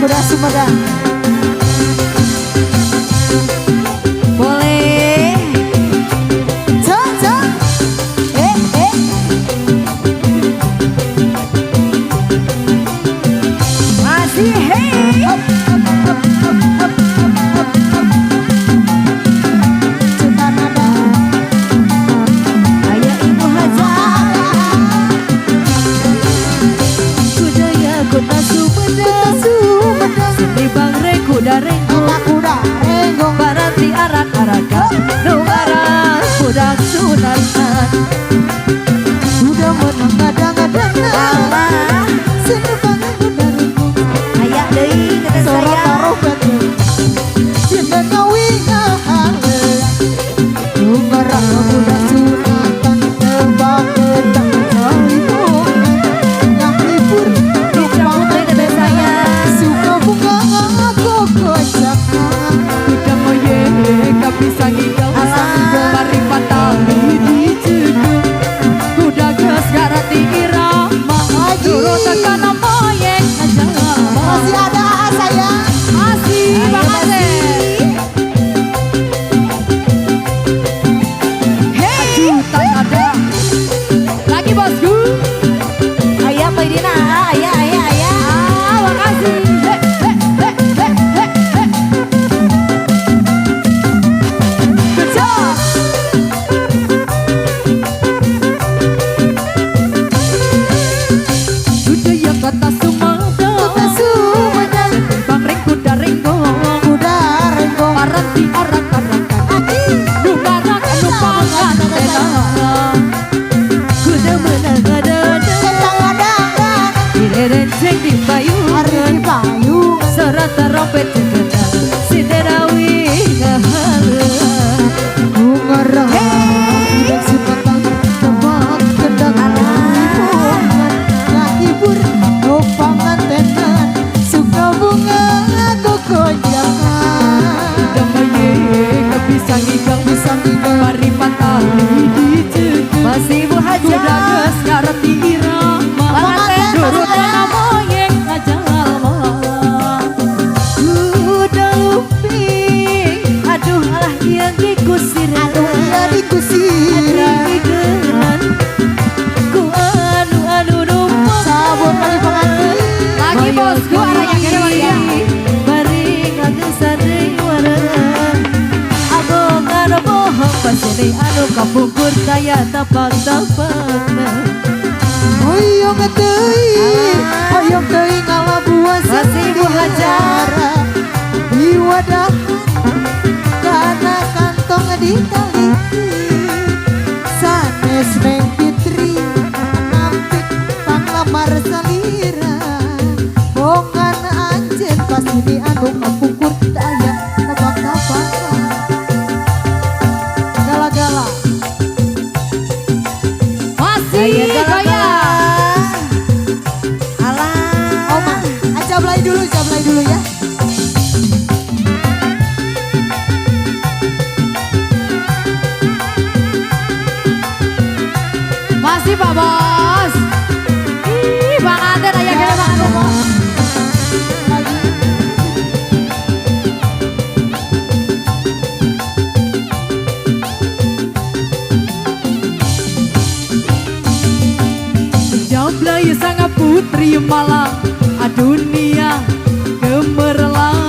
Kuda Sumedang. Boleh. Cocok. Masih hey. Cinta nada. Ayah ibu haja. Kudanya kota Sumedang. Seni bangre kuda renggo Baranti arak-arakan Nungaran budak sunatan Sudah menang kadang-kadang Seni bangre kuda renggo Ayak deui kata saya Sora tarobat Cinta kawingan Nungaran budak sunatan Tembak pedang Tengah libur Dicabut dari saya bunga aku kocak udah moye bisa ngigau mari patali dijudu udah gas garati irama turut tekan moye aja masih ada saya masih banget hey tak ada lagi bosku ayah Maidina ayah makasih Kota Sumedang, bangre kuda renggo, Baranti arak-arakan, Nungaran nupangan tenang, kuda menang ada, direnceng di payung, serata rompet ceketa, si derawi ngahalan. kuda geus ngarti irama nurut moyeng ngajalma kuda lumping aduh alah ieu dikusir digeran ku anu numpuk sabun kali pengantin lagi bosku arahnya kere Maria bari ngagesan deui wareng abogan bohong pasene anu kapungkur daya tapak-tapakna hoyong teuing ngalabuan masih Ibu Hajar di wadah kana kantong ditaliti sanes Neng Fitri nampik panglamar salira bongan anjen pas ini anu kapungkur daya tabak-tabak gala-gala masih goyang Oma jablay dulu ya masih Pak Bos ih Bang Aden aya kene Bang Aden Jablay sang putri malang dunia gemerlang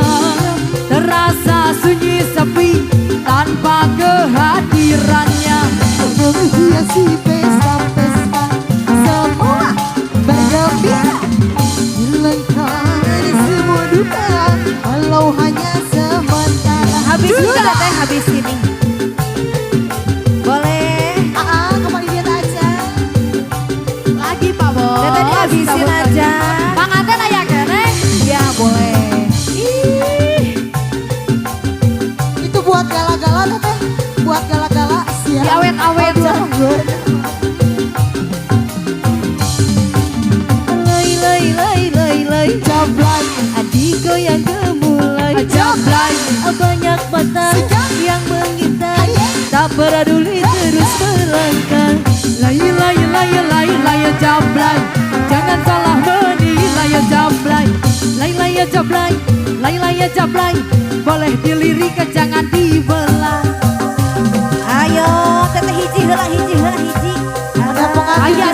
terasa sunyi sepi tanpa kehadirannya menghiasi pesta-pesta semua bergembira hilangkan semua duka walau hanya sementara habis sudah teh habis ini boleh kembali lihat aja lagi Pak Bos tadi habisin aja Bang Aden aya kene ya boleh itu buat gala-gala teh buat gala-gala siap di awet-awet lay jablay adik goyang gemulai jablay banyak mata yang mengintai tak peduli terus melangkah lay jablay jangan salah menilai jablay lay jablay boleh dilirik jangan dibelah ayo teteh hiji heula hiji ada pengantin ayo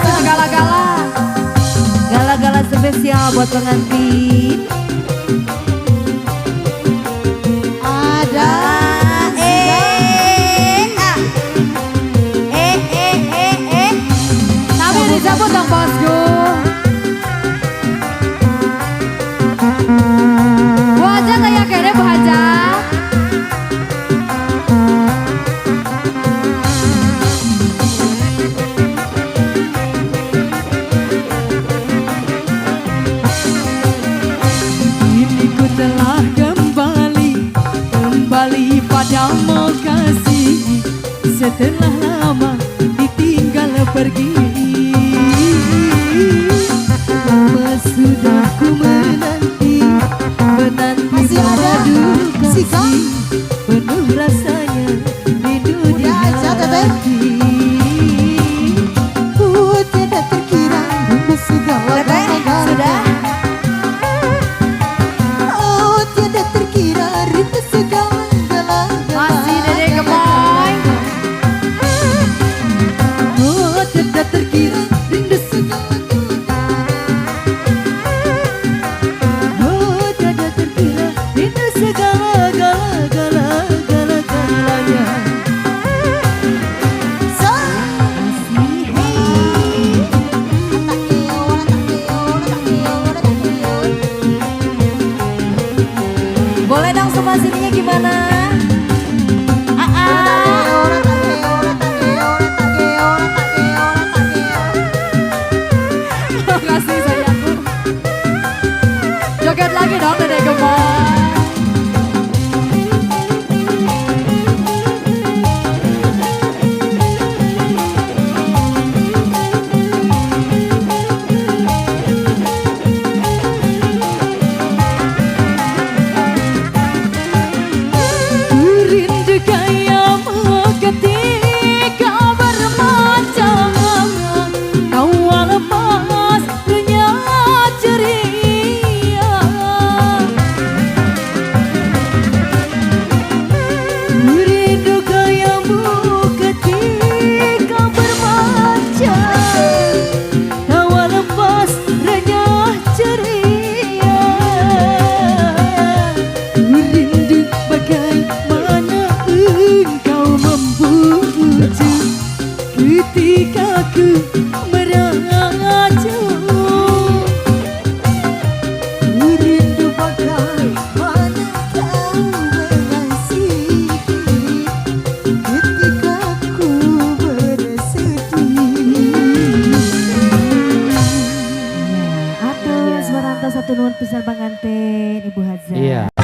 gala-gala spesial buat pengantin ada sambil disambut dong bosku Bu Hajar tanya kere Bu Hajar kini ku telah kembali padamu kasih setelah lama ditinggal pergi lama sudah ku menanti masih ada madu si Kang kasih penuh rasanya rindu di udah aja teteh hati ku tidak terkira dengan segala sudah oh tidak terkira rindu segala masih Dede Gemoy oh tidak terkira rindu segala oh tidak terkira rindu segala galanya boleh dong semua sininya gimana? Makasih sayangku. Joget lagi dong Dede Gemoy. Hatur nuhun pisan panganten Ibu Haza. Iya.